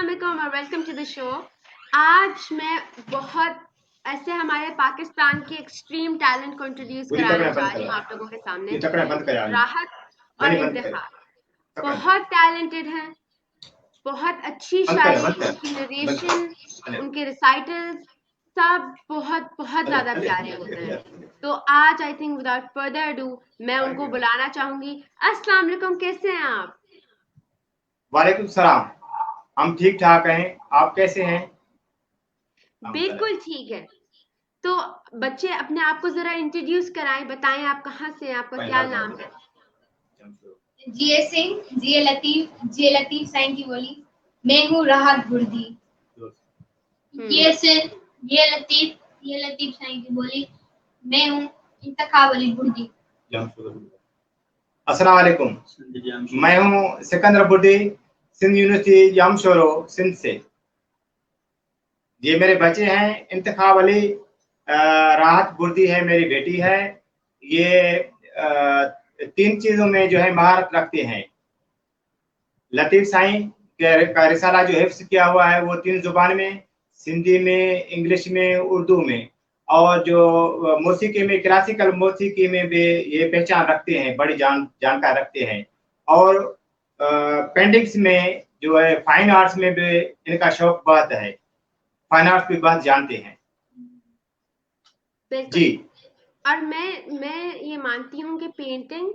अस्सलाम वालेकुम और वेलकम टू द शो। आज मैं बहुत ऐसे हमारे पाकिस्तान के एक्सट्रीम टैलेंट को इंट्रोड्यूस पूरी कराना तकड़ा बंद चाह रही हूँ करा, आप लोगों के सामने। ये तकड़ा बंद करा, राहत और बनी बंद करे, इंतखाब तकड़ा बहुत टैलेंटेड हैं, बहुत अच्छी बंद करे, शायरी, बंद करे, उनकी बंद करे, नरेशन, अले उनके रिसाइटल्स सब बहुत बहुत अले ज्यादा अले प्यारे होते हैं। तो आज I think without further ado मैं उनको बुलाना चाहूंगी। अस्सलाम वालेकुम, कैसे हैं आप? वालेकुम सलाम। हम ठीक ठाक हैं, आप कैसे हैं? बिल्कुल ठीक है। तो बच्चे अपने आप को जरा इंट्रोड्यूस कराएं, बताएं आप कहाँ से हैं, आपका क्या नाम है? जिए सिंह, जिए लतीफ साईं की बोली। मैं हूँ राहत बुर्दी। जिए सिंह, जिए लतीफ साईं की बोली। मैं हूँ इंतखाब अली बुर्दी। अस्सलाम वालेकुम, मैं हूँ सिकंदर बुड्डी, सिंध यूनिवर्सिटी जामशोरो सिंध से। ये मेरे बच्चे हैं, इंतखाब अली, राहत बुर्दी है मेरी बेटी है। ये तीन चीजों में जो है महारत रखते हैं। लतीफ साईं का रिसाला जो हिफ्स किया हुआ है वो तीन जुबान में, सिंधी में, इंग्लिश में, उर्दू में। और जो मौसीकी में, क्लासिकल मौसीकी में भी ये पहचान रखते हैं, बड़ी जानकार रखते हैं। और पेंडिंग्स में जो है फाइन आर्ट्स में भी इनका शौक बहुत है, फाइन आर्ट्स भी बहुत जानते हैं जी। और मैं ये मानती हूँ कि पेंटिंग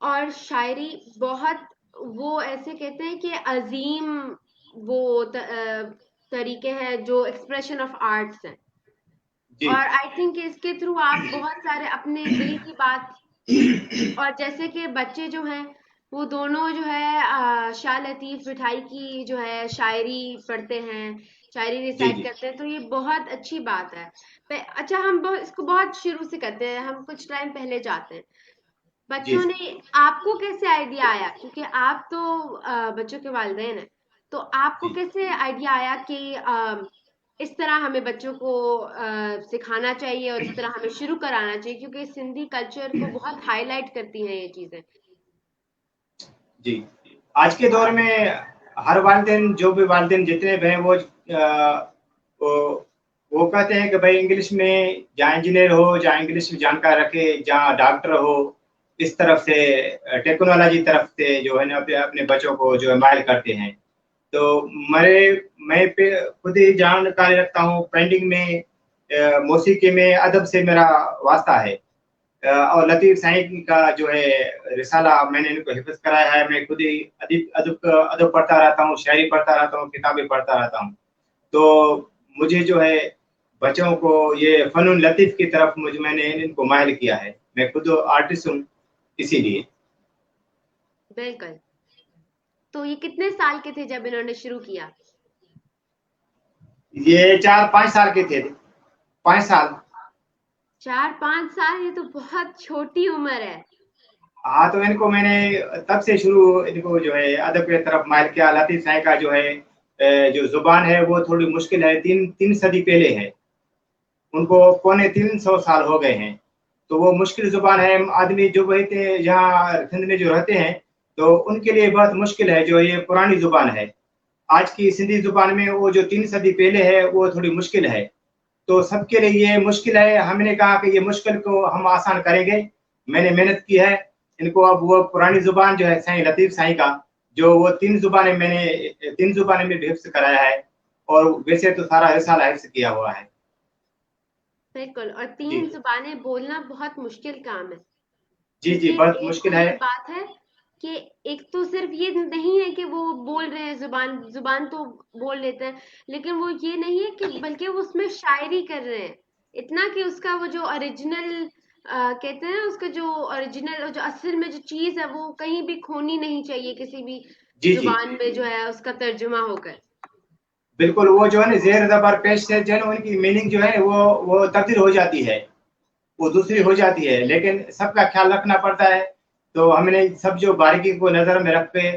और शायरी बहुत, वो ऐसे कहते हैं कि अजीम वो तरीके हैं जो एक्सप्रेशन ऑफ आर्ट्स हैं। और आई थिंक इसके थ्रू आप बहुत सारे अपने दिल की बात, और जैसे कि बच्चे जो हैं वो दोनों जो है शाह लतीफ मिठाई की जो है शायरी पढ़ते हैं, शायरी रिसाइट करते हैं, तो ये बहुत अच्छी बात है। अच्छा, हम इसको बहुत शुरू से करते हैं, हम कुछ टाइम पहले जाते हैं। बच्चों ने, आपको कैसे आइडिया आया, क्योंकि आप तो बच्चों के वालिदैन हैं, तो आपको कैसे आइडिया आया कि इस तरह हमें बच्चों को सिखाना चाहिए और इस तरह हमें शुरू कराना चाहिए, क्योंकि सिंधी कल्चर को बहुत हाईलाइट करती हैं ये चीजें। जी, आज के दौर में हर वालिदैन, जो भी वालिदैन जितने भी हैं वो कहते हैं कि भाई इंग्लिश में जहाँ इंजीनियर हो, जहाँ इंग्लिश में जानकार रखे, जहाँ डॉक्टर हो, इस तरफ से टेक्नोलॉजी तरफ से जो है ना अपने बच्चों को जो है माइल करते हैं। तो मैं खुद ही जानकारी रखता हूँ, पेंटिंग में, मौसीकी में, अदब से मेरा वास्ता है। और लतीफ साईं का जो है रिसाला मैंने इनको हिफ्ज कराया है। मैं खुद ही अदब अदब पढ़ता रहता हूँ, शायरी पढ़ता रहता हूँ, किताबें पढ़ता रहता हूँ। तो मुझे जो है बच्चों को ये फनून लतीफ की तरफ मैंने इनको माइल किया है। मैं खुद आर्टिस्ट हूँ इसीलिए। बिल्कुल। तो ये कितने साल के थे जब इन्होंने शुरू किया? ये 4-5 साल के थे, 5 साल। 4-5 साल, ये तो बहुत छोटी उम्र है। हाँ, तो इनको मैंने तब से शुरू इनको जो है अदब की तरफ माइल किया। लतीफ साईं का जो है जो जुबान है वो थोड़ी मुश्किल है, 3 सदी पहले है, उनको पौने 300 साल हो गए हैं। तो वो मुश्किल जुबान है। आदमी जो वही थे यहाँ सिंध में जो रहते हैं, तो उनके लिए बहुत मुश्किल है, जो ये पुरानी जुबान है। आज की सिंधी जुबान में वो जो 3 सदी पहले है वो थोड़ी मुश्किल है। तो सबके लिए ये मुश्किल है। हमने कहा कि ये मुश्किल को हम आसान करेंगे। मैंने मेहनत की है। इनको अब वो पुरानी जुबान जो है साईं लतीफ साईं का, जो वो 3 जुबानें मैंने 3 जुबानें में भी हिफ्ज कराया है। और वैसे तो सारा रिसाला हिफ्ज किया हुआ है। बिल्कुल। और 3 जुबानें बोलना बहुत मुश्किल काम है। जी, बहुत मुश्किल है। ये बात है कि एक तो सिर्फ ये नहीं है कि वो बोल रहे हैं, जुबान तो बोल लेते हैं, लेकिन वो ये नहीं है कि बल्कि वो उसमें शायरी कर रहे हैं, इतना कि उसका वो जो ओरिजिनल कहते हैं, उसका जो ओरिजिनल, जो असल में जो चीज है वो कहीं भी खोनी नहीं चाहिए किसी भी जुबान में जो है उसका तर्जुमा होकर। बिल्कुल, वो जो है ना ज़ेर ज़बर पेश से जो है उनकी मीनिंग जो है वो तब्दील हो जाती है, वो दूसरी हो जाती है, लेकिन सबका ख्याल रखना पड़ता है। तो हमने सब जो बारीकी को नज़र में रख के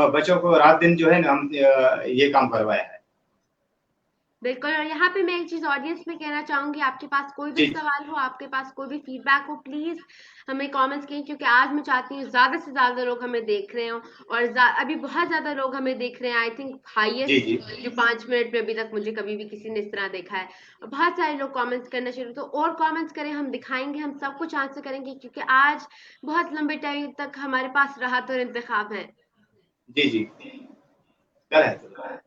बच्चों को रात दिन जो है ना हम ये काम करवाया है। बिल्कुल। और यहाँ पे मैं एक चीज ऑडियंस में कहना चाहूंगी, आपके पास कोई भी जी सवाल हो, आपके पास कोई भी फीडबैक हो, प्लीज हमें कमेंट्स करें, क्योंकि आज मैं चाहती हूँ ज्यादा से ज्यादा लोग हमें देख रहे हो। और अभी बहुत ज्यादा लोग हमें देख रहे हैं, आई थिंक जी हाईएस्ट जी जो 5 मिनट में अभी तक मुझे कभी भी किसी ने इस तरह देखा है। और बहुत सारे लोग कमेंट्स करना शुरू, तो और कमेंट्स करें, हम दिखाएंगे, हम सब कुछ आंसर करेंगे, क्योंकि आज बहुत लंबे टाइम तक हमारे पास राहत और इंतखाब है। जी जी कर है।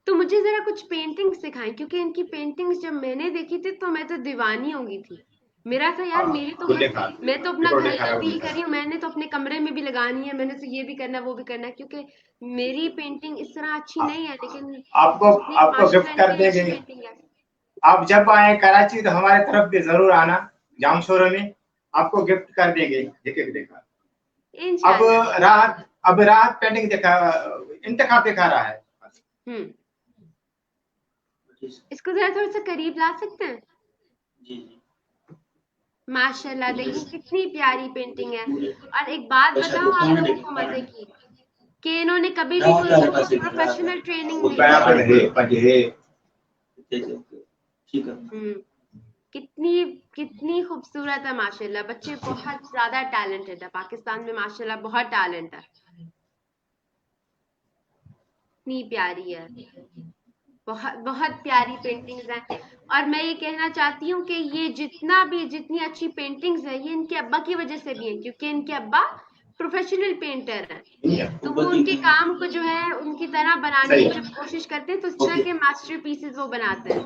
तो मुझे जरा कुछ पेंटिंग्स दिखाएं, क्योंकि इनकी पेंटिंग्स जब मैंने देखी थी तो मैं तो दीवानी हो गई थी। मेरा था यार, हाँ मेरी तो गुल्ले बस, खा मैं तो अपना रिकॉर्ड घर देखा का है फील गुल्ले कर खा। रही हूँ, मैंने तो अपने कमरे में भी लगानी है, मैंने तो ये भी करना है, वो भी करना है, क्योंकि मेरी पेंटिंग इस तरह अच्छी आ- नहीं है, लेकिन आपको जितनी आपको माशाल्लाह गिफ्ट कर इनकी अच्छी देंगे। पेंटिंग है। आप जब आए कराची तो हमारे तरफ भी जरूर आना, जाम शोरूम में आपको गिफ्ट कर देंगे एक एक देखा। अब इंशाल्लाह। राहत पेंटिंग दिखा, इंतखाब दिखा रहा है। हम्म। इसको जरा थोड़ा सा करीब ला सकते हैं? जी माशाल्लाह, जी। देखिए कितनी प्यारी पेंटिंग है। और एक बात अच्छा बताऊं आप कौन लोगों को है मजे की, कि इन्होंने कभी भी गाँव कोई के इनको आसपास कोई ही घर रहा है। प्रोफेशनल ट्रेनिंग वो नहीं दी पैर है। है पजे ठीक है। हम्म। कितनी कितनी खूबसूरत है माशाल्लाह, बच्चे बहुत ज्यादा टैलेंटेड है, पाकिस्तान में माशाल्लाह बहुत टैलेंट है। इतनी प्यारी है, बहुत बहुत प्यारी पेंटिंग्स हैं। और मैं ये कहना चाहती हूँ कि ये जितनी अच्छी पेंटिंग्स है, ये इनके अब्बा की वजह से भी है, क्योंकि इनके अब्बा प्रोफेशनल पेंटर हैं। तो वो ऊपर उनके की काम को जो है उनकी तरह बनाने सही की है। जब कोशिश करते हैं, तो इस तरह ओके के मास्टरपीसेस वो बनाते हैं।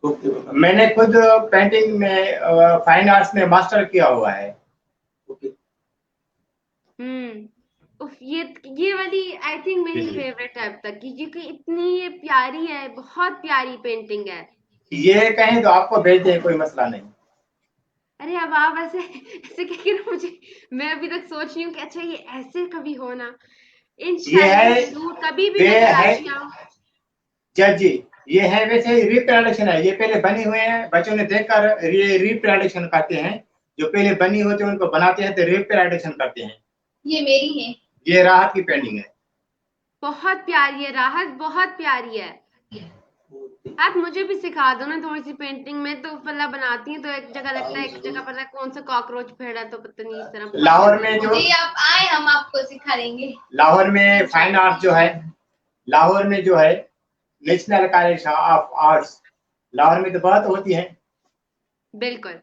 ओके मैंने खुद पेंटिंग में फाइन आर्ट्स में मास्टर किया हुआ है। ओके। हम्म। उफ, ये वाली आई थिंक जी मेरी जी फेवरेट है अब तक की, क्योंकि इतनी ये प्यारी है, बहुत प्यारी पेंटिंग है। ये कहें तो आपको भेज दें, कोई मसला नहीं। अरे अब आप ऐसे ऐसे कह के ना मुझे, मैं अभी तक सोच रही हूँ कि अच्छा ये ऐसे कभी हो ना। ये इंशाल्लाह है जरूर, कभी भी वे मैं है कराची आऊँ। जज जी, ये है वैसे रिप्रोडक्शन है, ये पहले बने हुए हैं, बच्चों ने देखकर ये रिप्रोडक्शन करते हैं। जो पहले बनी होती है उनको बनाते हैं तो रिप्रोडक्शन करते हैं। ये मेरी है। ये राहत की पेंटिंग है। बहुत प्यारी है राहत, बहुत प्यारी है। आप मुझे भी सिखा दो ना थोड़ी सी पेंटिंग, में तो पल्ला बनाती हूँ तो एक जगह लगता है, एक जगह पता है कौन सा कॉकरोच फेड़ा, तो पता नहीं इस तरह बहुत लाहौर गंदा। में जो जी आप आए, हम आपको सिखा देंगे। लाहौर में फाइन इंशाल्लाह। आर्ट जो है, लाहौर में जो है national college of arts, Lahore में तो बात होती है। बिल्कुल।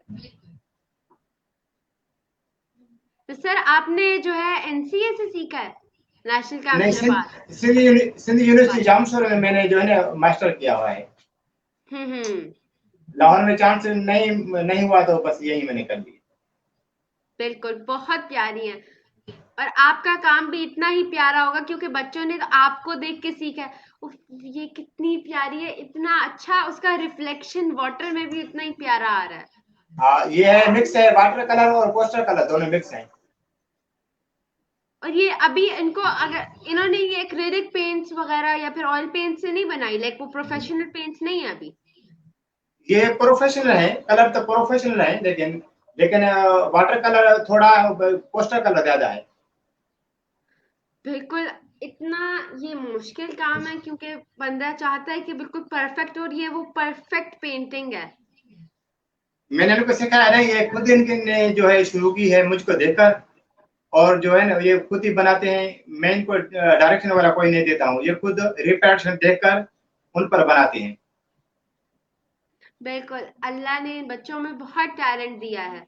तो सर आपने जो है एनसीए से सीखा है, नेशनल नहीं, कैंपस बार? सिंध यूनिवर्सिटी जामशोर में मैंने जो है ना मास्टर किया हुआ है। हम्म। लाहौर में चांस नहीं नहीं हुआ तो बस यही मैंने कर लिया। बिल्कुल, बहुत प्यारी है। और आपका काम भी इतना ही प्यारा होगा, क्योंकि बच्चों ने तो आपको देख के सीखा है। उफ, ये कितनी प्यारी है, इतना अच्छा उसका रिफ्लेक्शन वाटर में भी इतना ही प्यारा आ रहा है। हाँ, ये है मिक्स है, वाटर कलर और पोस्टर कलर दोनों मिक्स हैं। और ये अभी इनको, अगर इन्होंने ये एक्रिलिक पेंट्स वगैरह या फिर ऑयल पेंट से नहीं बनाई, लाइक वो प्रोफेशनल पेंट्स नहीं है अभी? ये प्रोफेशनल है, कलर तो प्रोफेशनल है, लेकिन लेकिन वाटर कलर थोड़ा पोस्टर कलर ज्यादा है। बिल्कुल। इतना ये मुश्किल काम है, क्योंकि बंदा चाहता है कि बिल्कुल परफेक्ट, और ये वो परफेक्ट पेंटिंग है। मैंने इनको सिखाया नहीं, ये खुद इनने जो है शुरू की है मुझको देखकर। और जो है ना ये खुद ही बनाते हैं, मैं इनको डायरेक्शन वाला कोई नहीं देता हूँ, ये खुद रिप्रोडक्शन देखकर उन पर बनाते हैं। बिल्कुल, अल्लाह ने इन बच्चों में बहुत टैलेंट दिया है।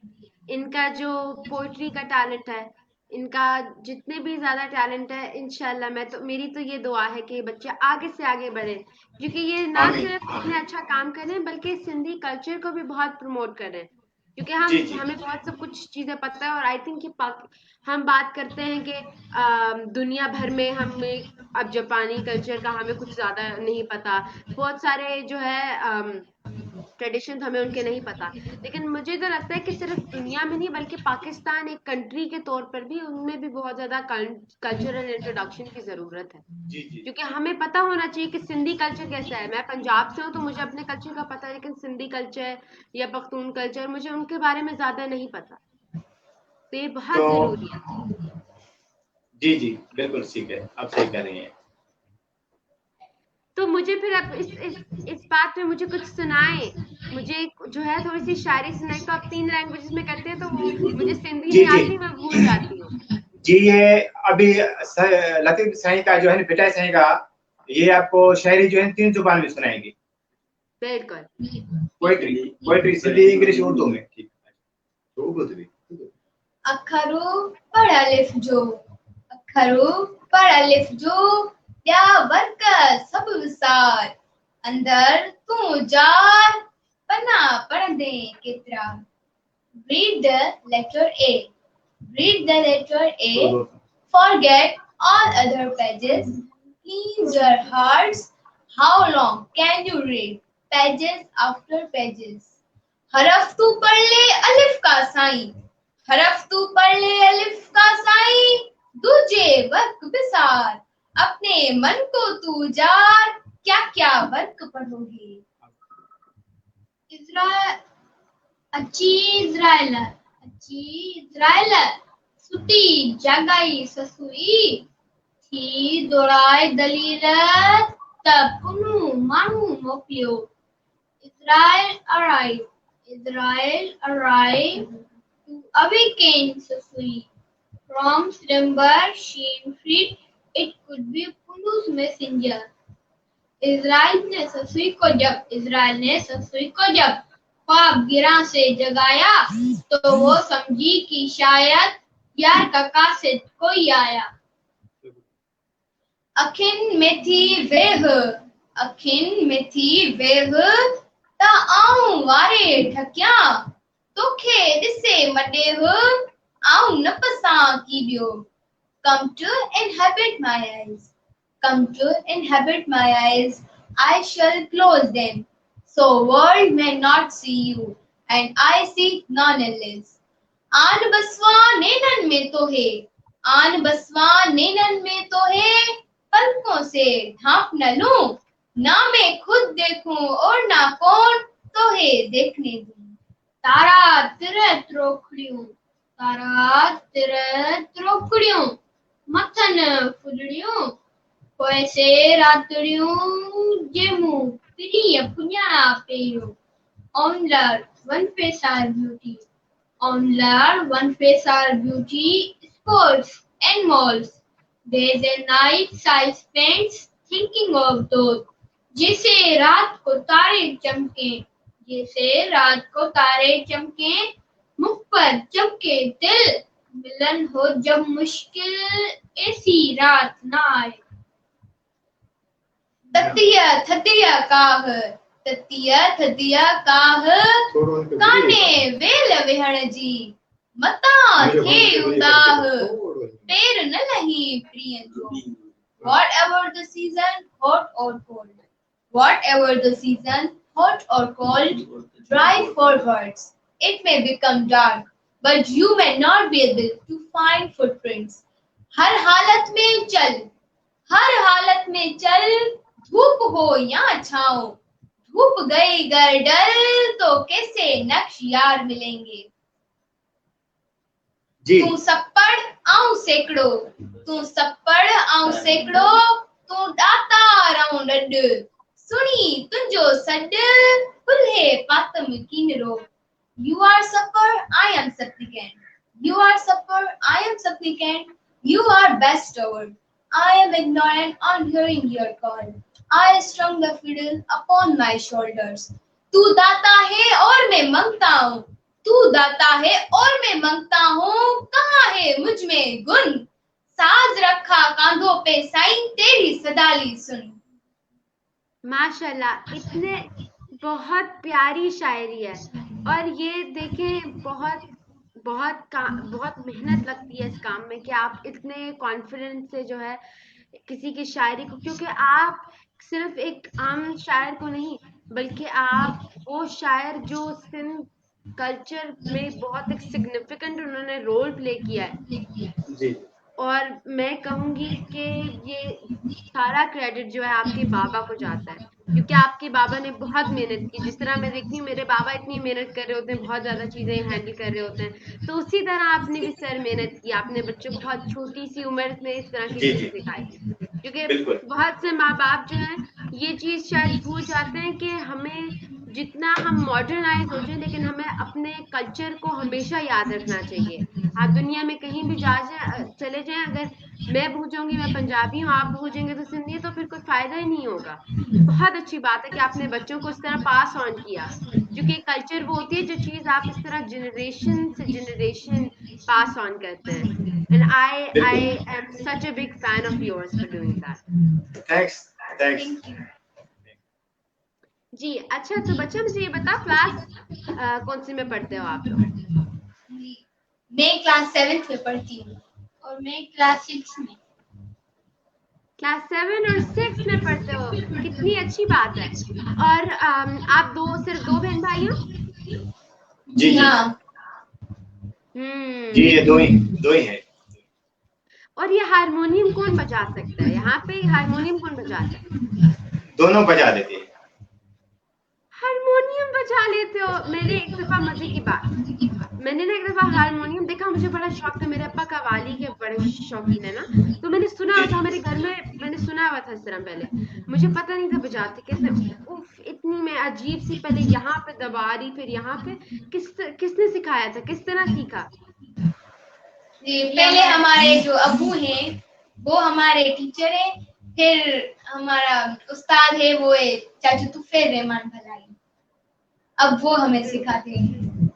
इनका जो पोइट्री का टैलेंट है, इनका जितने भी ज्यादा टैलेंट है, इंशाल्लाह मेरी तो ये दुआ है कि ये बच्चे आगे से आगे बढ़े, क्योंकि ये ना आमीन। सिर्फ इतने अच्छा काम कर रहे हैं, बल्कि सिंधी कल्चर को भी बहुत प्रमोट कर रहे हैं। क्योंकि जी जी हमें बहुत सब कुछ चीजें पता है, और आई थिंक हम बात करते हैं कि दुनिया भर में हमें अब जापानी कल्चर का हमें कुछ ज्यादा नहीं पता, बहुत सारे जो है ट्रेडिशन हमें उनके नहीं पता। लेकिन मुझे तो लगता है कि सिर्फ दुनिया में नहीं, बल्कि पाकिस्तान एक कंट्री के तौर पर भी उनमें भी बहुत ज्यादा कल्चरल इंट्रोडक्शन की जरूरत है। जी जी क्योंकि हमें पता होना चाहिए कि सिंधी कल्चर कैसा है। मैं पंजाब से हूँ तो मुझे अपने कल्चर का पता है, लेकिन सिंधी कल्चर या पख्तून कल्चर मुझे उनके बारे में ज्यादा नहीं पता। तो ये तो बहुत जरूरी है। जी जी बिल्कुल ठीक है, आप सही कह रही हैं। तो मुझे फिर अब इस बात में मुझे कुछ सुनाए, मुझे जो है थोड़ी सी शायरी सुनाई। तो आप 3 लैंग्वेजेस में करते हैं, तो वो मुझे सिंधी जी नहीं जी आती, मैं भूल जाती हूँ। जी, ये अभी लतीफ साईं का जो है पिटा साईं का, ये आपको शायरी जो है 3 जुबान में सुनाएंगे। बिल्कुल। पोएट्री सिंधी, इंग्लिश, उर्दू में। ठीक है, तो उर्दू भी। अखरू पर अलिफ जो, अखरू पर अलिफ जो, या वर्क सब विसार, अंदर तू जार, पन्ना पढ़ दे केतरा। Read the letter A. Read the letter A. Forget all other pages. Cleanse your hearts. How long can you read? Pages after pages. हरफ तू पढ़ ले अलिफ का साईं, हरफ तू पढ़ ले अलिफ का साईं, दूजे वर्क बिसार, अपने मन को तू जार, क्या क्या वर्क पढ़ोगे। अच्छी इज़राइल सुटी जगाई ससुई, थी दोड़ाए दलील तब पुनु मानू मोकिलियो। Israel arrived to awaken Sasui. From slumber she freed, it could be Punu's messenger. Israel ने ससुई को जब ख्वाब गिरा से जगाया, तो वो समझी कि शायद यार का कासिद कोई आया। अखिन में थी वेह, ता आऊं वारे ठकिया, तोखे दिसे मडे हो, आऊं न पसा की बियो। Come to inhabit my eyes, I shall close them, so world may not see you, and I see none else. आन बसवा नेनन में तो है, पलकों से ढांप न लूं, ना मैं खुद देखूं और ना कौन तो है देखने दूं। तारा तेरे त्रोकड़ियों, मथन फुलड़ियों, कोसे रातड़ियों, Zemu पिरिय पुन्यारा पेयो। Only one face are beauty, sports and malls. Days and nights I spend thinking of those. जैसे रात को तारे चमके, मुख पर चमके दिल, मिलन हो जब मुश्किल, ऐसी रात ना आए। ततिया काह, काने वेल वेहण जी, मता थे उदाह, पैर न लही प्रिय जो। Whatever the season, hot or cold, dry for birds, it may become dark, but you may not be able to find footprints. हर हालत में चल, धूप हो या छाँव, धूप गई गर डल, तो कैसे नक्श यार मिलेंगे। तू सप्पड़ आऊं सैकड़ो, तू दाता राऊं डड, सुनी तुंजो सड, खुले पातम कीनरो। You are supper, I am supplicant. You are bestowed. I am ignorant on hearing your call. I strung the fiddle upon my shoulders. तू दाता है और मैं मंगता हूँ, कहाँ है मुझ में गुण, साज रखा कांधों पे साईं, तेरी सदाली सुन। माशाल्लाह, इतने बहुत प्यारी शायरी है। और ये देखें, बहुत मेहनत लगती है इस काम में कि आप इतने कॉन्फिडेंस से जो है किसी की शायरी को, क्योंकि आप सिर्फ एक आम शायर को नहीं, बल्कि आप वो शायर जो सिंध कल्चर में बहुत एक सिग्निफिकेंट उन्होंने रोल प्ले किया है जी। और मैं कहूंगी कि ये सारा क्रेडिट जो है आपके बाबा को जाता है, क्योंकि आपके बाबा ने बहुत मेहनत की। जिस तरह मैं देखती हूँ मेरे बाबा इतनी मेहनत कर रहे होते हैं, बहुत ज्यादा चीजें हैंडल कर रहे होते हैं, तो उसी तरह आपने भी सर मेहनत की। आपने बच्चों को बहुत छोटी सी उम्र में इस तरह की चीजें सिखाई, क्योंकि बहुत से माँ बाप जो हैं ये चीज शायद भूल जाते हैं कि हमें जितना हम मॉडर्नाइज हो जाए लेकिन हमें अपने कल्चर को हमेशा याद रखना चाहिए। आप दुनिया में कहीं भी चले जाएं, अगर मैं भूल जाऊंगी मैं पंजाबी हूँ, आप भूल जाएंगे तो सिंधी, तो फिर कोई फायदा ही नहीं होगा। बहुत अच्छी बात है कि आपने बच्चों को इस तरह पास ऑन किया, क्योंकि कल्चर वो होती है जो चीज आप इस तरह जनरेशन से जनरेशन पास ऑन करते हैं। And I am such a big fan of yours for doing that. Thanks. Thank you. जी अच्छा, तो बच्चा मुझे ये बता, क्लास कौन सी में पढ़ते हो आप लोग? मैं क्लास 7th में पढ़ती हूँ और मैं क्लास 6 में। क्लास 7 और 6 में पढ़ते हो, कितनी अच्छी बात है। और आप सिर्फ दो बहन भाई हो? जी हाँ। जी, ये दो ही है। और ये हारमोनियम कौन बजा सकता है? यहाँ पे हारमोनियम कौन बजाता है? दोनों बजा देते हैं। हारमोनियम बजा लेते हो? मैंने एक दफा मजे की बात, मैंने ना एक दफा हारमोनियम देखा, मुझे बड़ा शौक था, मेरे अब्बा कव्वाली के बड़े शौकीन है ना, तो मैंने सुना था मेरे घर में, मैंने सुना हुआ था इस तरह पहले, मुझे पता नहीं था बजाते कैसे। उफ, इतनी मैं अजीब सी, पहले यहाँ पे दबा रही फिर यहाँ पे, किसने सिखाया था, किस तरह सीखा? पहले हमारे जो अब्बू हैं वो हमारे टीचर हैं, फिर हमारा उस्ताद है वो है चाचू तुफैल रहमान भलाई, अब वो हमें सिखाते हैं।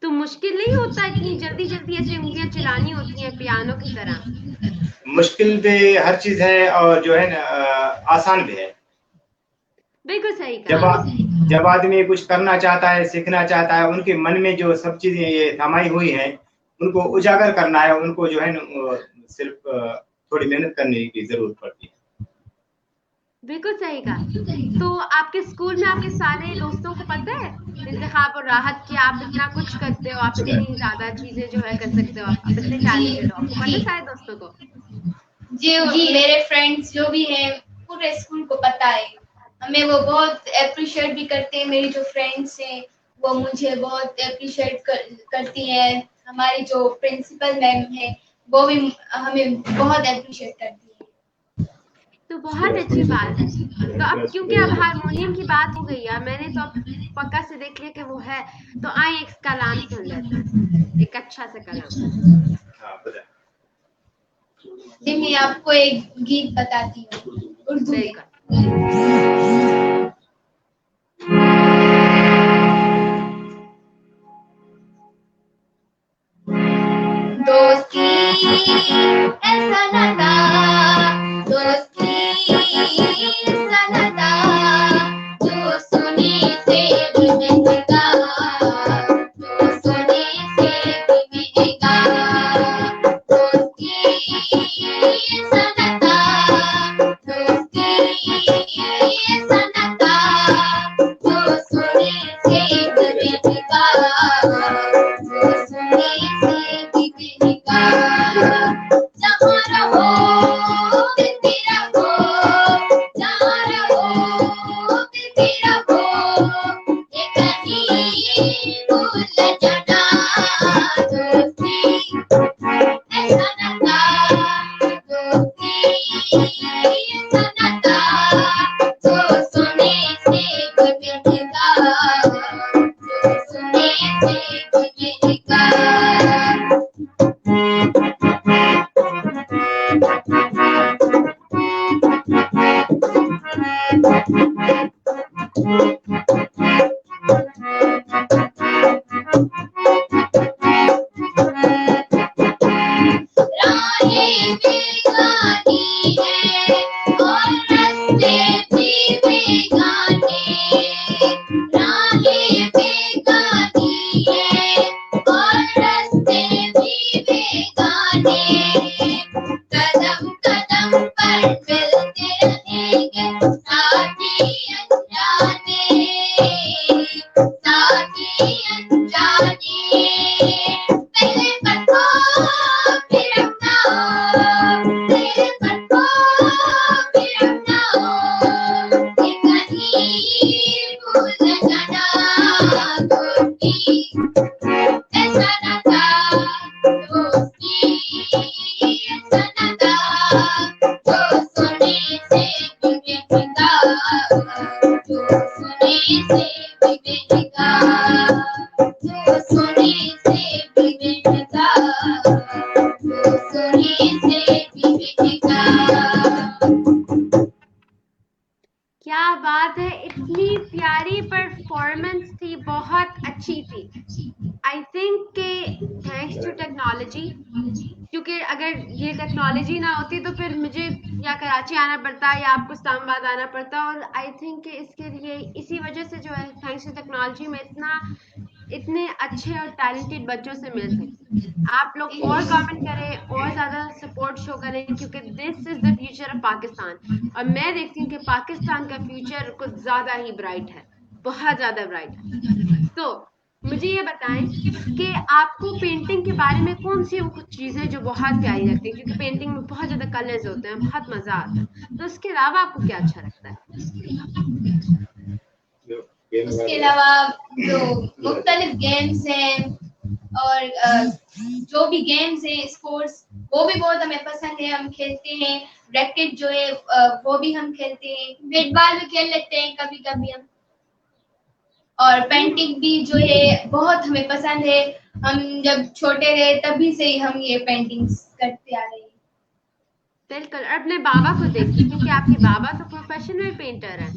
तो मुश्किल नहीं होता इतनी जल्दी जल्दी ऐसे उंगलियां चलानी होती हैं पियानो की तरह? मुश्किल भी हर चीज है और जो है ना आसान भी है। बिल्कुल सही कहा। जब आदमी कुछ करना चाहता है, सीखना चाहता है, उनके मन में जो सब चीजें ये थमाई हुई हैं उनको उजागर करना है, उनको जो है ना सिर्फ थोड़ी मेहनत करने की जरूरत पड़ती है। बिल्कुल सही कहा। तो आपके स्कूल में आपके सारे दोस्तों को पता है इंतखाब और राहत कि आप इतना कुछ करते हो, आप इतनी ज्यादा चीजें जो है कर सकते हो, आप इतने टैलेंटेड हो, आपको पता है सारे दोस्तों को? जी, मेरे फ्रेंड्स जो भी हैं पूरे स्कूल को पता है, हमें वो बहुत अप्रिशिएट भी करते हैं। मेरी जो फ्रेंड्स हैं वो मुझे बहुत अप्रिशिएट करती हैं। हमारी जो प्रिंसिपल मैम है वो भी हमें बहुत अप्रिशिएट करती है। तो बहुत अच्छी बात है। तो अब क्योंकि अब हारमोनियम की बात हो गई है, मैंने तो अब पक्का से देख लिया कि वो है, तो आए एक कलाम सुन लेते हैं, एक अच्छा सा कलाम। जी, मैं आपको एक गीत बताती हूँ उर्दू में। दोस्ती ऐसा नाता, दोस्ती ऐसा नाता, जो सुने से भी मिलेगा, जो सुने से भी मिलेगा। दोस्ती ऐसा नाता, दोस्ती ऐसा नाता, जो सुने से भी मिलेगा, जो सुने से भी मिलेगा। जहाँ रहो मिलते रहो, जहाँ रहो मिलते रहो, ये कहीं भूल जाना। दोस्ती ऐसा नाता, दोस्ती ऐसा नाता, जो सुने से भी मिलेगा, जो सुने से भी मिलेगा। राहें बेगानी है और रास्ते भी बेगाने, राहें बेगानी है और रास्ते भी बेगाने। कदम कदम पर मिलते रहेंगे साथी अनजाने, साथी अनजाने। पहले पढ़ो फिर अपनाओ, पहले पढ़ो फिर अपनाओ, ये कहीं भूल जाना। दोस्ती ऐसा नाता, दोस्ती ऐसा नाता, क्या बात है, इतनी प्यारी परफॉर्मेंस थी, बहुत अच्छी थी। आई थिंक कि थैंक्स टू टेक्नोलॉजी, क्योंकि अगर ये टेक्नोलॉजी ना होती तो फिर मुझे या कराची आना पड़ता या आपको इस्लामाबाद आना पड़ता। और आई थिंक कि इसके लिए इसी वजह से जो है थैंक्स टू टेक्नोलॉजी में इतने अच्छे और टैलेंटेड बच्चों से मिल सकते। आप लोग और कमेंट करें और ज़्यादा सपोर्ट शो करें, क्योंकि this is the future of Pakistan. और मैं देखती हूँ कि पाकिस्तान का फ्यूचर कुछ ज़्यादा ही ब्राइट है, बहुत ज़्यादा ब्राइट है। तो मुझे ये बताएं कि आपको पेंटिंग के बारे में कौन सी कुछ चीज़ें जो बहुत प्यारी लगती है, क्योंकि पेंटिंग में बहुत ज़्यादा कलर्स होते हैं, बहुत मज़ा आता है। तो उसके अलावा आपको क्या अच्छा लगता है? उसके अलावा जो मुख्तलिफ गेम्स हैं और जो भी गेम्स हैं स्पोर्ट्स, वो भी बहुत हमें पसंद है, हम खेलते हैं। रैकेट जो है वो भी हम खेलते हैं, बैट बॉल भी खेल लेते हैं कभी कभी हम। और पेंटिंग भी जो है बहुत हमें पसंद है, हम जब छोटे रहे तभी से ही हम ये पेंटिंग्स करते आ रहे हैं। बिल्कुल। और अपने बाबा को देखिए, क्योंकि आपके बाबा तो प्रोफेशनल पेंटर हैं,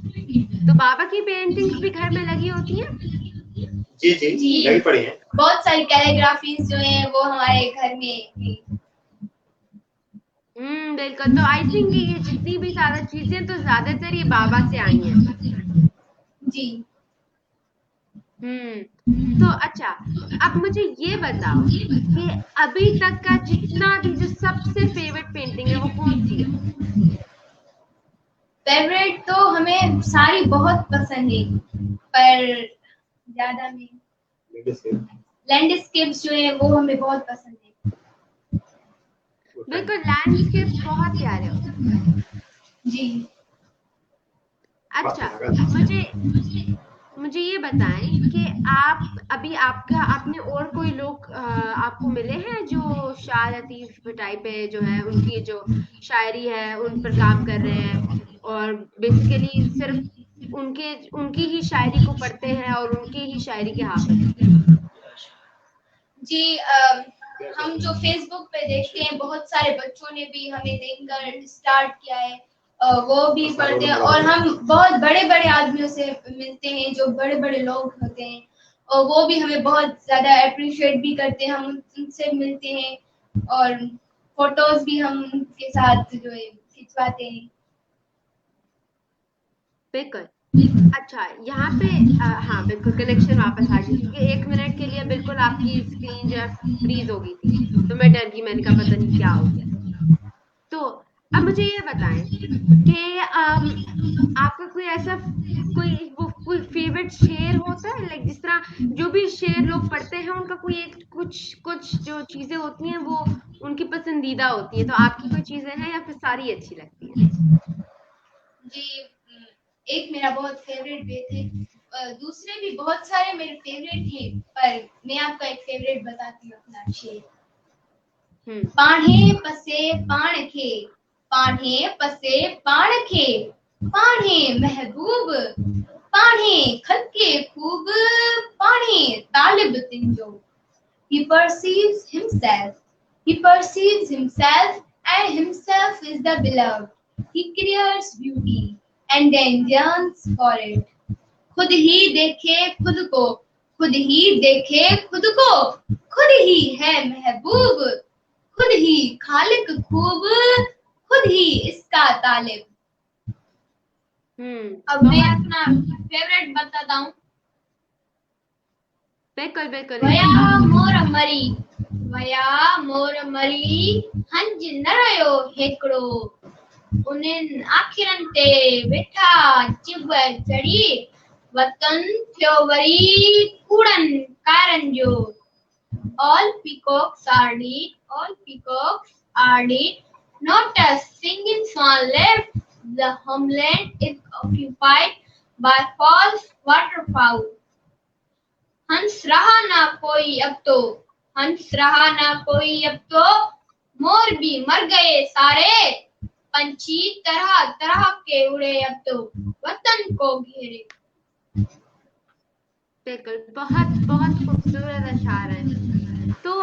तो बाबा की पेंटिंग्स भी घर में लगी होती हैं? जी जी जी लगी पड़ी हैं। बहुत सारी कैलीग्राफीज जो हैं वो हमारे घर में। बिल्कुल। तो आई थिंक ये जितनी भी सारा चीजें तो ज्यादातर ये बाबा से आई हैं। जी तो अच्छा, अब मुझे ये बताओ कि अभी तक का जितना भी जो सबसे फेवरेट पेंटिंग है वो कौन सी है? फेवरेट तो हमें सारी बहुत पसंद है, पर ज्यादा में लैंडस्केप्स जो है वो हमें बहुत पसंद है। बिल्कुल, लैंडस्केप्स बहुत प्यारे होते हैं। जी अच्छा, मुझे ये बताएं कि आप अभी आपने और कोई लोग आपको मिले हैं जो शाह लतीफ भुट्टाई पे जो है उनकी जो शायरी है उन पर काम कर रहे हैं, और बेसिकली सिर्फ उनकी ही शायरी को पढ़ते हैं और उनकी ही शायरी के हाफिज हैं? जी हम जो फेसबुक पे देखते हैं बहुत सारे बच्चों ने भी हमें देखकर स्टार्ट किया है, वो भी पढ़ते हैं। और हम बहुत बड़े बड़े आदमियों से मिलते हैं जो बड़े बड़े लोग होते हैं, और वो भी हमें बहुत ज्यादा अप्रिशिएट भी करते हैं, हम उनसे मिलते हैं और फोटोज भी हम उनके साथ जो है खिंचवाते हैं। बिल्कुल। अच्छा, यहाँ पे हाँ बिल्कुल कनेक्शन वापस आ गई, क्योंकि 1 मिनट के लिए बिल्कुल आपकी स्क्रीन जो है फ्रीज हो गई थी, तो मैं डर गई, मैंने कहा पता नहीं क्या हो गया। तो अब मुझे ये बताएं कि आपका कोई ऐसा कोई फेवरेट शेर होता है, लाइक जिस तरह जो भी शेर लोग पढ़ते हैं उनका कोई एक कुछ कुछ जो चीजें होती हैं वो उनकी पसंदीदा होती है, तो आपकी कोई चीजें हैं या फिर सारी अच्छी लगती हैं? जी एक मेरा बहुत फेवरेट बेट है, दूसरे भी बहुत सारे मेरे फेवरेट हैं, पर मैं आपको एक फेवरेट बताती हूँ अपना शेर। पाढ़े पसे पाण खे, पाढ़े पसे पाण खे, पाढ़े महबूब, पाढ़े खलके खूब, पाढ़े तालिब तिंजो। He perceives himself. He perceives himself, and himself is the beloved. He creates beauty and then yearns for it. खुद ही देखे खुद को, खुद ही देखे खुद को, खुद ही है महबूब, खुद ही खालिक खूब, खुद ही इसका तालिब। अब मैं अपना फेवरेट बताता हूँ। बिल्कुल बिल्कुल। वया मोर मरी, वया मोर मरी, हंज न रयो हेकड़ो, उन्हनि आखिरनि ते वेठा चिब चढ़ी, वतन थियो वरी कूड़नि कारनि जो। All peacocks are dead, all peacocks are dead, not a single swan left. The homeland is occupied by false waterfowl. हंस रहा ना कोई अब तो, हंस रहा ना कोई अब तो, मोर भी मर गए सारे, पंछी तरह तरह के उड़े अब तो वतन को घेरे। बिल्कुल, बहुत बहुत खूबसूरत अशार है। तो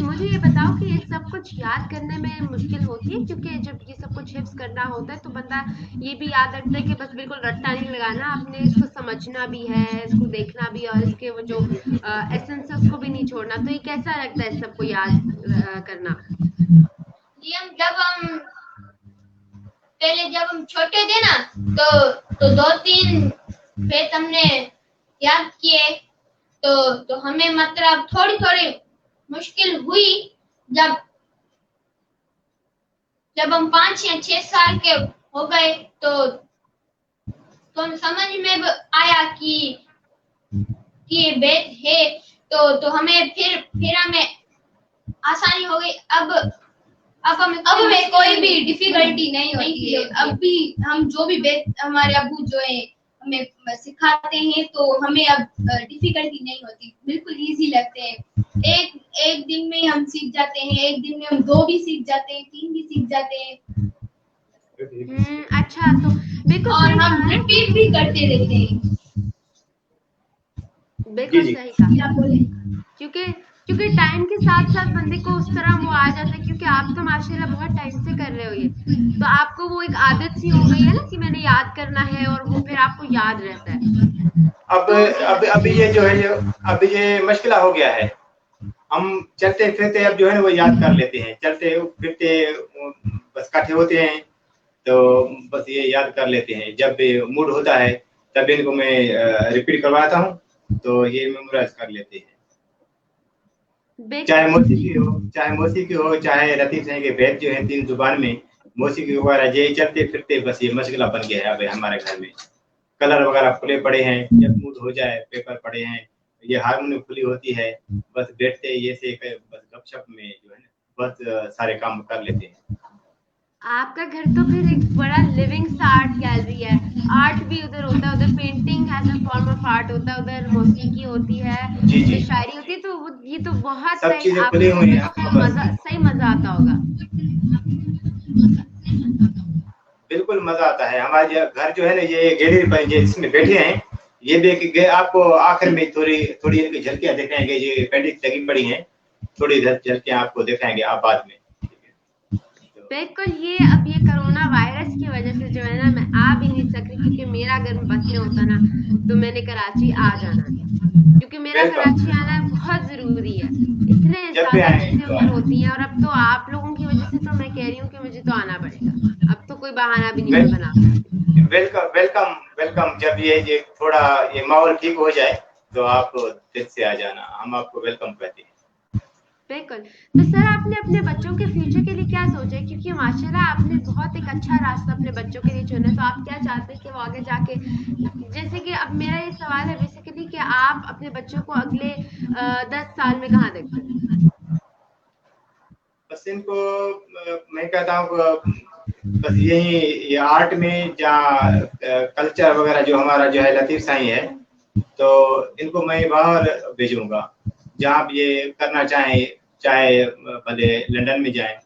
मुझे ये बताओ कि ये सब कुछ याद करने में मुश्किल होती है, क्योंकि जब ये सब कुछ हिफ्स करना होता है तो बंदा ये भी याद रखता है कि बस बिल्कुल रट्टा नहीं लगाना, आपने इसको समझना भी है, इसको देखना भी, और इसके वो जो एसेंस है उसको भी नहीं छोड़ना। तो ये कैसा लगता है सबको याद करना? जी जब हम छोटे थे ना, तो 2-3 फेस हमने याद किए, तो हमें मतलब थोड़ी थोड़ी मुश्किल हुई। जब हम 5 या 6 साल के हो गए तो समझ में आया कि ये बेद है, तो हमें फिर हमें आसानी हो गई। अब हमें कोई भी डिफिकल्टी नहीं होती है। अब भी हम जो भी बेद हमारे अबू जो है हमें सिखाते हैं, तो हमें अब डिफिकल्टी नहीं होती, बिल्कुल इजी लगते हैं। एक दिन में हम सीख जाते हैं, एक दिन में हम 2 भी सीख जाते हैं, 3 भी सीख जाते हैं। अच्छा, तो बिल्कुल और सही हम कहा, रिपीट भी करते रहते हैं। बिल्कुल जी। सही कहा। क्या बोले? क्योंकि टाइम के साथ साथ बंदे को उस तरह वो आ जाता है, क्योंकि आप तो माशाल्लाह बहुत टाइम से कर रहे हो ये, तो आपको वो एक आदत सी हो गई है ना कि मैंने याद करना है, और वो फिर आपको याद रहता है। अब अभी ये जो है अभी ये मुश्किल हो गया है। हम चलते फिरते अब जो है ना वो याद कर लेते हैं, चलते फिरते बस इकट्ठे होते हैं तो बस ये याद कर लेते हैं। जब मूड होता है तब इनको मैं रिपीट करवाता हूँ, तो ये मेमोराइज कर लेते हैं। चाहे मौसीकी हो, चाहे लतीफ साईं के भेद जो है 3 जुबान में मौसीकी वगैरह, यही चलते फिरते बस ये मशगला बन गया है अब हमारे घर में। कलर वगैरह खुले पड़े हैं, जब मूड हो जाए पेपर पड़े हैं, ये हारमोनियम खुली होती है, बस बैठते ये से बस गपशप में जो है ना बस सारे काम कर लेते हैं। आपका घर तो फिर एक बड़ा लिविंग सा आर्ट गैलरी है। आर्ट भी उधर होता है, उधर painting as a form of art होता है, उधर मौसीकी होती है, जी जी, उधर शायरी होती है। तो ये तो बहुत सब सही, चीजें खुली आपके घर हुई में हैं तो फिर बस। सही मजा आता होगा। बिल्कुल मजा आता है। हमारे घर जो है ना ये गैलरी पर जिसमें बैठे हैं, ये देख के आपको आखिर में थोड़ी थोड़ी इनकी झलकियां दिखाएंगे, ये पेंटिंग लगी पड़ी हैं, थोड़ी झलकियां आपको दिखाएंगे आप बाद में। बिल्कुल, ये कोरोना वायरस की वजह से जो है ना मैं आ भी नहीं सक रही, क्योंकि मेरा अगर बस में होता ना तो मैंने कराची आ जाना था, क्योंकि मेरा वेलकम, कराची आना बहुत जरूरी है। इतने जब भी ज्यादा आएंगे चीजें तो उधर होती हैं, और अब तो आप लोगों की वजह से तो मैं कह रही हूँ कि मुझे तो आना पड़ेगा। अब तो कोई बहाना भी नहीं मैं बना सकती। Welcome welcome welcome. जब ये थोड़ा ये माहौल ठीक हो जाए तो आप दिल से आ जाना, हम आपको वेलकम कहते हैं। बिल्कुल। तो सर, आपने अपने बच्चों के फ्यूचर के लिए क्या सोचा है? क्योंकि माशाल्लाह आपने बहुत एक अच्छा रास्ता अपने बच्चों के लिए चुना है, तो आप क्या चाहते हैं कि वो आगे जाके, जैसे कि अब मेरा ये सवाल है बेसिकली कि आप अपने बच्चों को अगले 10 साल में कहाँ देखते हैं? बस इनको मैं कहता हूँ बस यही ये आर्ट में जहाँ कल्चर वगैरह जो हमारा जो है लतीफ साईं है, तो इनको मैं बाहर भेजूंगा, जहाँ भी ये करना चाहें, चाहे भले लंदन में जाएं,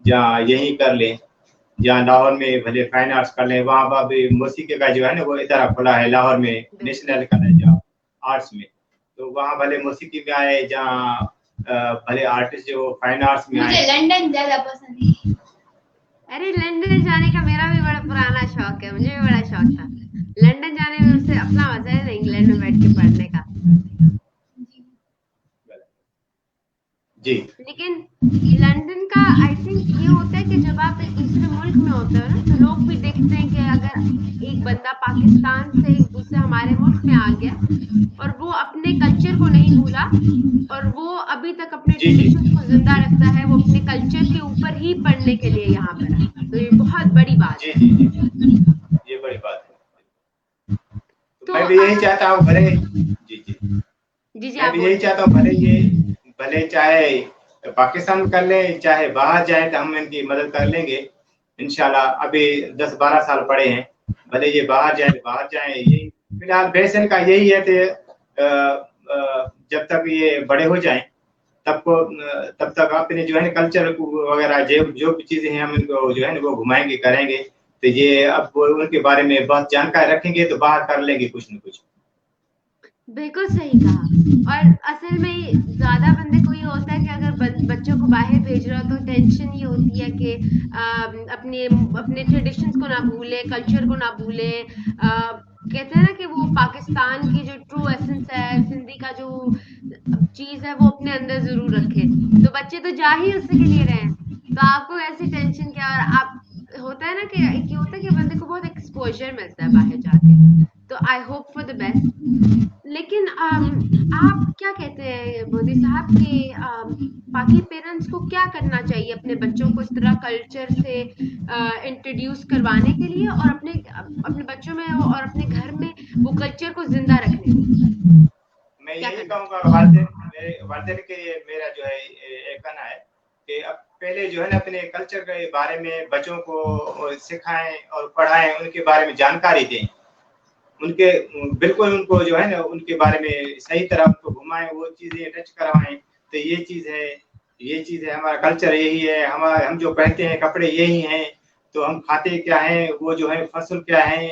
जहाँ यहीं कर लें, जहाँ लाहौर में भले फाइन आर्ट्स कर लें, वहाँ पर भी मौसीकी का जो है ना वो इदारा खुला है लाहौर में, नेशनल कॉलेज ऑफ आर्ट्स में, तो वहाँ भले मौसीकी में आए, जहाँ भले आर्टिस्ट जो फाइन आर्ट्स में मुझे आए। लंदन ज्यादा पसंद है। अरे, लंदन जाने का मेरा भी बड़ा पुराना शौक है, मुझे भी बड़ा शौक था लंदन जाने में। उससे अपना मजा है ना इंग्लैंड में बैठ के पढ़ने का। जी लेकिन लंदन का आई थिंक ये होता है कि जब आप एक दूसरे मुल्क में होते हो ना, तो लोग भी देखते हैं कि अगर एक बंदा पाकिस्तान से एक दूसरे हमारे मुल्क में आ गया और वो अपने कल्चर को नहीं भूला, और वो अभी तक अपने जी जी ट्रेडिशंस को जिंदा रखता है, वो अपने कल्चर के ऊपर ही पढ़ने के लिए यहाँ पर है, तो ये बहुत बड़ी बात जी है। जी जी, ये बड़ी बात है। तो तो मैं भी यही चाहता हूँ भले जी जी, जी जी, मैं आप भी यही बोलिए। चाहता हूँ भले चाहे पाकिस्तान में कर लें, चाहे बाहर जाए, तो हम इनकी मदद कर लेंगे इंशाल्लाह। अभी 10-12 साल पड़े हैं, भले ये बाहर जाए। यही फिलहाल फैशन का यही है कि जब तक ये बड़े हो जाएं तब तक अपने जो है ना कल्चर वगैरह जो भी चीजें हैं हम इनको जो है ना वो घुमाएंगे करेंगे, तो ये अब वो उनके बारे में बहुत जानकारी रखेंगे तो बाहर कर लेंगे कुछ न कुछ। बिल्कुल सही कहा। और असल में ज्यादा बंदे को ये होता है कि अगर बच्चों को बाहर भेज रहा हो तो टेंशन ये होती है कि अपने अपने ट्रेडिशंस को ना भूले, कल्चर को ना भूले। कहते हैं ना कि वो पाकिस्तान की जो ट्रू एसेंस है, सिंधी का जो चीज है वो अपने अंदर जरूर रखे। तो बच्चे तो जा ही उसी के लिए रहे हैं, तो आपको ऐसी टेंशन क्या। और आप होता है ना कि एक ये होता है कि बंदे को बहुत एक्सपोजर मिलता है बाहर जाके, तो I hope for the best. लेकिन आप क्या कहते हैं मोदी साहब कि बाकी पेरेंट्स को क्या करना चाहिए अपने बच्चों को इस तरह कल्चर से इंट्रोड्यूस करवाने के लिए, और अपने अपने बच्चों में और अपने घर में वो कल्चर को जिंदा रखने के लिए मैं क्या यही करना कहूँगा चाहिए? वालदेन के लिए मेरा जो है एक कहना है कि अब पहले जो है ना अपने कल्चर के बारे में बच्चों को सिखाएं और पढ़ाएं, उनके बारे में जानकारी दें, उनके बिल्कुल उनको जो है ना उनके बारे में सही तरह उनको घुमाएं, वो चीजें टच करवाएं। तो ये चीज है, ये चीज है, हमारा कल्चर यही है, हमारा हम जो पहनते हैं कपड़े यही हैं, तो हम खाते क्या हैं, वो जो है फसल क्या है,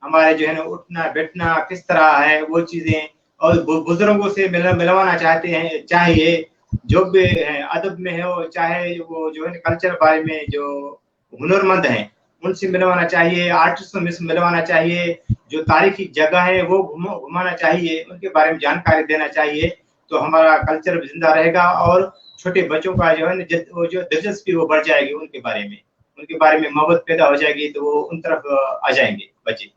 हमारे जो है ना उठना बैठना किस तरह है, वो चीजें। और बुजुर्गों से मिलवाना चाहते हैं, चाहिए जो भी है अदब में हो, चाहे वो जो है कल्चर बारे में जो हुनरमंद हैं उनसे मिलवाना चाहिए, आर्टिस्ट से मिलवाना चाहिए, जो तारीखी जगह है वो घुमाना चाहिए, उनके बारे में जानकारी देना चाहिए। तो हमारा कल्चर जिंदा रहेगा और छोटे बच्चों का जो है ना वो जो दिलचस्पी वो बढ़ जाएगी उनके बारे में मोहब्बत पैदा हो जाएगी, तो वो उन तरफ आ जाएंगे बच्चे।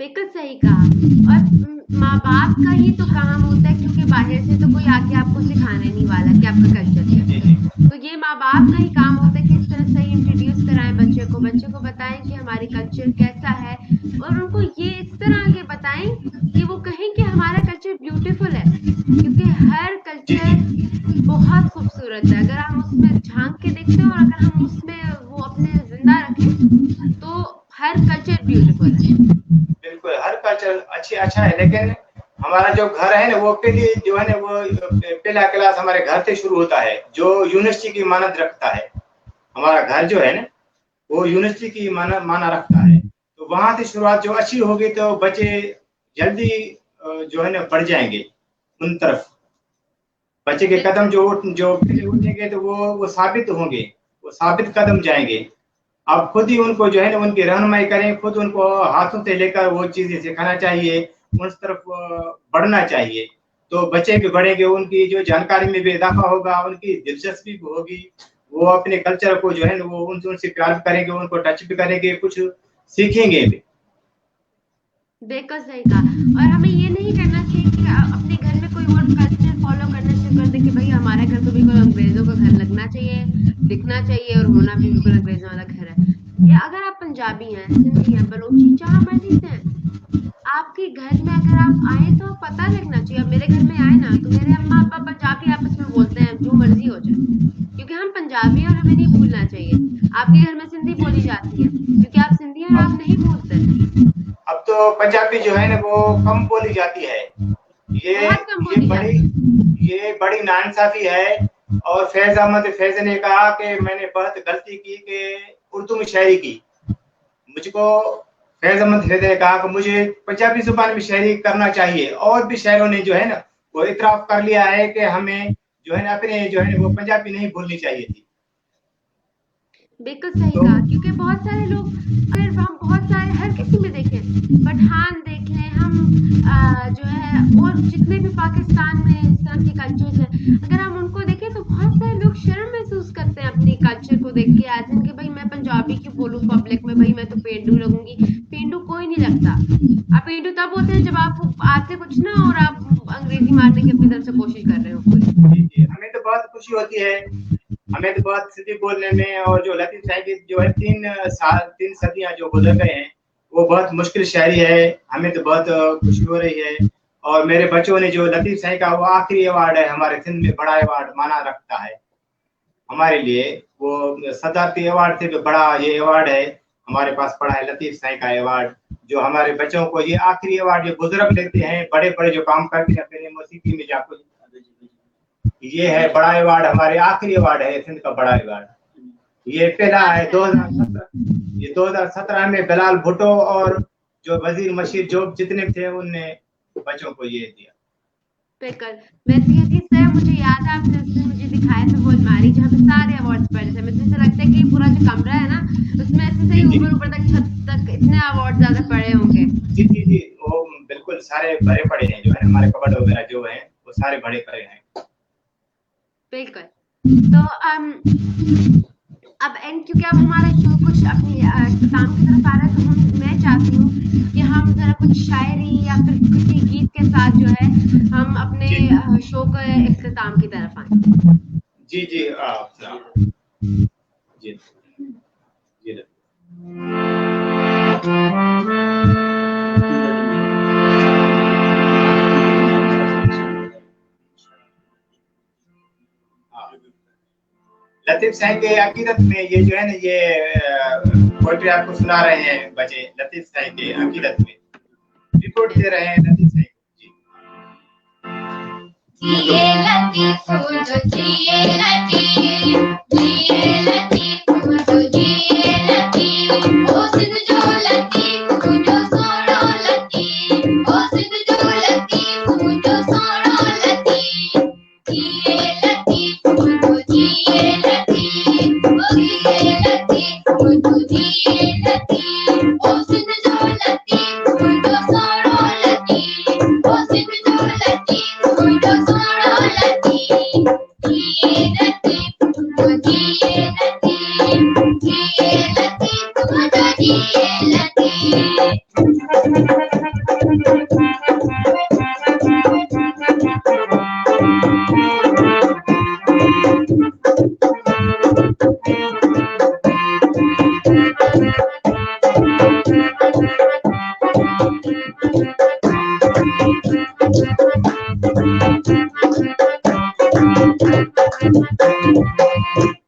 बिल्कुल सही कहा। और माँ बाप का ही तो काम होता है, क्योंकि बाहर से तो कोई आके आपको सिखाने नहीं वाला कि आपका कल्चर क्या है। तो ये माँ बाप का ही काम होता है कि इस तरह से इंट्रोड्यूस कराएं बच्चे को बताएं कि हमारी कल्चर कैसा है, और उनको ये इस तरह के बताएं कि वो कहें कि हमारा कल्चर ब्यूटीफुल है, क्योंकि हर जी जी कल्चर बहुत खूबसूरत है अगर हम उसमें झांक के देखते हैं, और अगर हम उसमें वो अपने जिंदा रखें तो हर कल्चर ब्यूटीफुल है। बिल्कुल, हर कल्चर अच्छा है, लेकिन हमारा जो घर है ना वो पहले जो है ना वो पहला क्लास हमारे घर से शुरू होता है, जो यूनिवर्सिटी की मानद रखता है। हमारा घर जो है ना वो यूनिवर्सिटी की माना रखता है, तो वहां से शुरुआत जो अच्छी होगी तो बच्चे जल्दी जो है ना बढ़ जाएंगे उन तरफ। बच्चे के कदम जो पहले उठेंगे तो वो साबित होंगे, वो साबित कदम जाएंगे। आप खुद ही उनको जो है ना उनकी रहनुमाई करें, खुद उनको हाथों से लेकर वो चीजें सिखाना चाहिए, उस तरफ बढ़ना चाहिए। तो बच्चे भी बढ़ेंगे, उनकी जो जानकारी में भी इजाफा होगा, उनकी दिलचस्पी भी होगी, वो अपने कल्चर को जो है ना वो उनसे प्यार भी करेंगे, उनको टच भी करेंगे, कुछ सीखेंगे भी। बिल्कुल सही कहा। और हमें ये नहीं करना चाहिए कि अपने घर में कोई और कल्चर फॉलो करना शुरू कर दे कि भाई हमारा घर तो बिल्कुल अंग्रेजों का घर लगना चाहिए, दिखना चाहिए, और होना भी बिल्कुल अंग्रेजों वाला घर है। या अगर आप पंजाबी हैं, सिंधी हैं, बलोची, जहाँ मर्जी से हैं, आपके घर में अगर आप आए तो पता लगना चाहिए। अब मेरे घर में आए ना तो मेरे अम्मा अब्बा पंजाबी आपस में बोलते हैं, जो मर्जी हो जाए, क्योंकि हम पंजाबी हैं और हमें नहीं भूलना चाहिए। आपके घर में सिंधी बोली जाती है क्योंकि आप सिंधी हैं और आप नहीं भूलते। अब तो पंजाबी जो है ना वो कम बोली जाती है, ये बहुत कम ये बोली बड़ी जाती है। ये बड़ी नाइंसाफी है। और फैज अहमद फैज ने कहा कि मैंने बहुत गलती की कि उर्दू में शायरी की। मुझको फैज अहमद फैज ने कहा कि मुझे पंजाबी जुबान में शायरी करना चाहिए, और भी शायरों ने जो है ना वो इतराफ कर लिया है कि हमें जो है ना अपने जो है ना वो पंजाबी नहीं भूलनी चाहिए थी। बिल्कुल सही तो कहा, क्योंकि बहुत सारे लोग, अगर हम बहुत सारे हर किसी में देखें, पठान देख लें हम, जो है और जितने भी पाकिस्तान में इस तरह के कल्चर्स हैं, अगर हम उनको देखें तो बहुत सारे लोग शर्म महसूस करते हैं अपने कल्चर को देख के, एज इन कि भाई मैं पंजाबी क्यों बोलूं पब्लिक में, भाई मैं तो पेंडू लगूंगी। पेंडू कोई नहीं लगता। आप पेंडू तब होते हैं जब आपको आते कुछ ना और आप अंग्रेजी मारने की अपनी तरफ से कोशिश कर रहे हो पूरी। जी, हमें तो बहुत खुशी होती है, हमें तो बहुत सिंधी बोलने में। और जो लतीफ साहब की जो है 3 सदियां जो गुजर गए हैं, वो बहुत मुश्किल शायरी है, हमें तो बहुत खुशी हो रही है। और मेरे बच्चों ने जो लतीफ साहब का वो आखिरी अवार्ड है, हमारे सिंध में बड़ा अवार्ड माना रखता है हमारे लिए, वो सदारती अवार्ड से भी बड़ा ये अवार्ड है हमारे पास पड़ा है, लतीफ साहब का अवार्ड। जो हमारे बच्चों को ये आखिरी अवार्ड जो बुजुर्ग लेते हैं, बड़े बड़े जो काम करते हैं अपने मौसीकी में जाकर, ये है बड़ा अवार्ड, हमारे आखिरी अवार्ड है सिंध का बड़ा अवार्ड। ये पहला है 2017, ये 2017 में बिलाल भुट्टो और जो वजीर मशीर जोब जितने थे उनने बच्चों को ये दिया। बिल्कुल। मैं तो ये थी सर, मुझे याद है आपने उसमें मुझे दिखाया था वो अलमारी जहाँ पे सारे अवार्ड्स पड़े थे। मुझे ऐसा लगता है कि पूरा जो कमरा है ना उसमें ऐसे जी सही जी ऊपर तक छत तक इतने अवार्ड ज्यादा पड़े होंगे। जी जी जी, वो बिल्कुल सारे भरे पड़े हैं, जो है हमारे कबर्ड वगैरह जो है वो सारे भरे पड़े हैं। बिल्कुल। तो अब एंड क्योंकि अब हमारा शो कुछ अपनी इख्तिताम की तरफ आ रहा है, तो मैं चाहती हूँ कि हम जरा कुछ शायरी या फिर किसी गीत के साथ जो है हम अपने जी शो के इख्तिताम की तरफ आए। जी जी जी जी लतीफ साहब के अकीदत में ये जो है ना, ये पोएट्री आपको सुना रहे हैं बच्चे लतीफ साहब के अकीदत में रिपोर्ट दे रहे हैं लतीफ साहब जी। जिए लतीफ जो जिए लतीफ, जिए लतीफ जो जिए लतीफ, ओ सिंध जो लतीफ जो सोनो लतीफ, ओ सिंध जो लतीफ जो सोनो लतीफ, जिए लतीफ जो जिए लतीफ, ओ जिए लतीफ जो जिए लतीफ, ओ सिंध जो लतीफ जो सोनो लतीफ, ओ सिंध जो लतीफ जो सोनो लतीफ, जिए लतीफ जो जिए लतीफ, जिए लतीफ जो जिए लतीफ।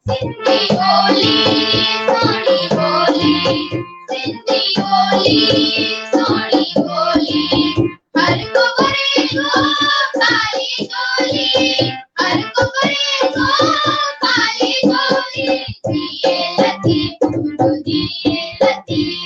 सिंधी बोली सोनी बोली, सिंधी बोली सोनी बोली, हर को करे को काली चोली, हर को करे को काली चोली, जिए लतीफ जो जिए लतीफ,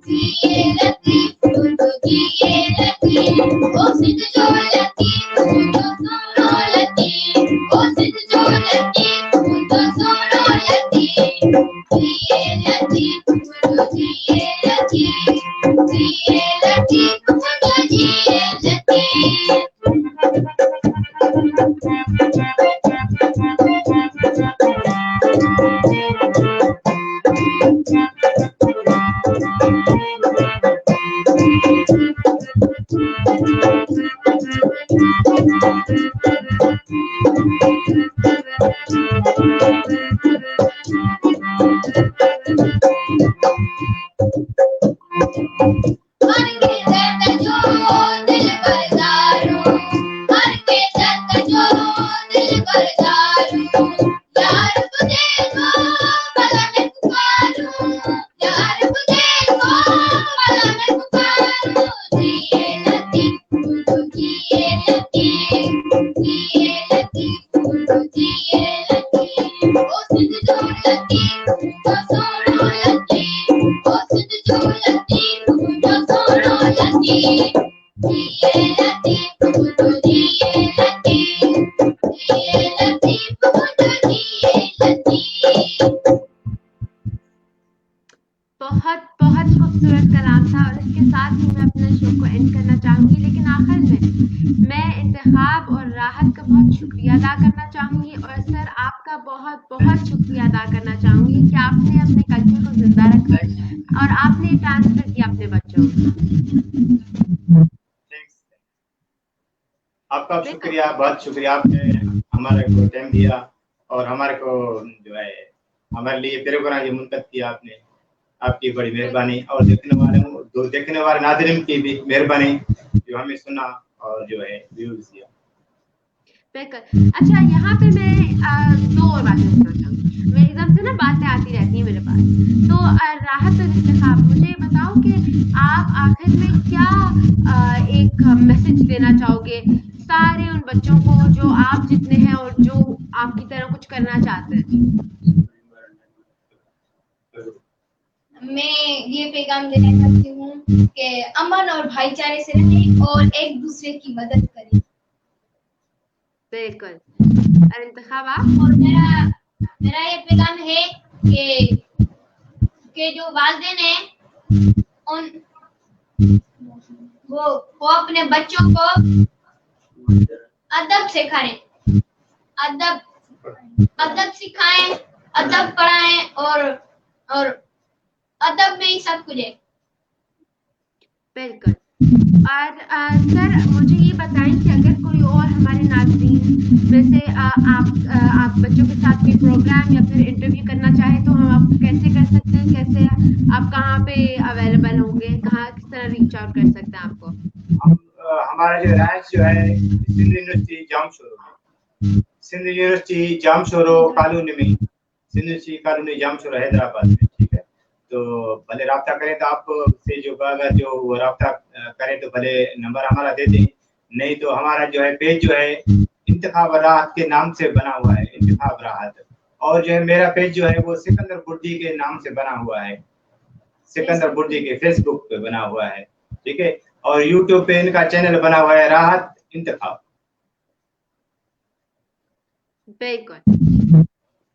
जिए लतीफ जो जिए लतीफ, ओ सिंध जो लतीफ जो सोनो लतीफ, ओ सिंध जो लतीफ जो सोनो लतीफ, जिए लतीफ जो जिए लतीफ, जिए लतीफ जो जिए लतीफ। हर के सत जो दिल पर दारू, हर के सत जो दिल पर दारू, यार तुझे को भला मैं पुकारूं, यार तुझे को भला मैं पुकारूं, जिए लतीफ जो जिए लतीफ, जिए लतीफ जो जिए लतीफ, ओ सिंध जो लतीफ जो सोनो लतीफ, ओ सिंध जो लतीफ जो सोनो लतीफ, जिए लतीफ जो जिए लतीफ, जिए लतीफ जो जिए लतीफ। बहुत बहुत खूबसूरत कलाम था और इसके साथ ही मैं अपने शो को एंड करना चाहूंगी, लेकिन आखिर में मैं इंतखाब और राहत का बहुत शुक्रिया अदा करना चाहूंगी और सर आपका बहुत बहुत शुक्रिया अदा करना चाहूंगी कि आपने अपने कल्चर को जिंदा रखा और आपने ट्रांसफर किया अपने बच्चों को। थैंक्स आपका शुक्रिया, बहुत शुक्रिया, आपने हमारे को टाइम दिया और हमारे को जो है हमारे लिए प्रोग्राम ये मुनक़द किया आपने, आपकी बड़ी मेहरबानी और देखने वाले नाज़रीन की भी मेहरबानी जो हमें सुना और जो है व्यूज दिया। बिल्कुल। अच्छा, यहाँ पे मैं दो और बातें करना चाहूँगी। मैं एकदम से ना बातें आती रहती हैं मेरे पास। तो राहत और इंतखाब, मुझे बताओ कि आप आखिर में क्या एक मैसेज देना चाहोगे सारे उन बच्चों को जो आप जितने हैं और जो आपकी तरह कुछ करना चाहते हैं? मैं ये पैगाम देना चाहती हूँ कि अमन और भाईचारे से रहें और एक दूसरे की मदद करें। बिल्कुल। और इंतखाब आप? और मेरा ये पैगाम है कि जो वालिदैन हैं उन वो अपने बच्चों को अदब सिखाएं, अदब सिखाएं, अदब पढ़ाएं और अदब में ही सब कुछ है। बिल्कुल। और सर मुझे ये बताएं कि अगर कोई और हमारे नाज़रीन वैसे आप बच्चों के साथ कोई प्रोग्राम या फिर इंटरव्यू करना चाहे तो हम आपको कैसे कर सकते हैं, कैसे आप कहाँ पे अवेलेबल होंगे, कहाँ किस तरह रीच आउट कर सकते हैं आपको? हमारा जो ब्रांच जो है सिंध यूनिवर्सिटी जामशोरो कॉलोनी में, सिंध यूनिवर्सिटी कॉलोनी जामशोरो हैदराबाद में, ठीक है। तो भले रब्ता करें तो आप से जो अगर जो वो रब्ता करें तो भले नंबर हमारा दे दें, नहीं तो हमारा जो है पेज जो है इंतखाब राहत के नाम से बना हुआ है, इंतखाब राहत। और जो है मेरा पेज जो है वो सिकंदर बुर्दी के नाम से बना हुआ है, सिकंदर बुर्दी के फेसबुक पे बना हुआ है, ठीक है। और यूट्यूब पे इनका चैनल बना हुआ है राहत इंतखाब। बिल्कुल।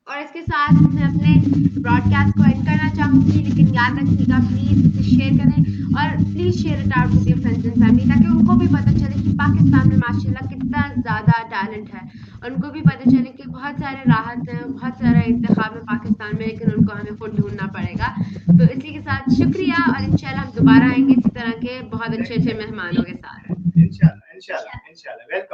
और इसके साथ मैं अपने ब्रॉडकास्ट को एंड करना चाहूँगी, लेकिन याद रखिएगा प्लीज़ इसे शेयर करें और please share it out with your friends and family, ताकि उनको भी पता चले कि पाकिस्तान में माशाल्लाह कितना ज़्यादा टैलेंट है। उनको भी पता चले कि बहुत सारे राहत हैं, बहुत सारा इंतखाब है पाकिस्तान में, लेकिन उनको हमें खुद ढूंढना पड़ेगा। तो इसी के साथ शुक्रिया और इंशाल्लाह हम दोबारा आएंगे इसी तरह के बहुत अच्छे मेहमानों के साथ। इंशाल्लाह। वेलकम।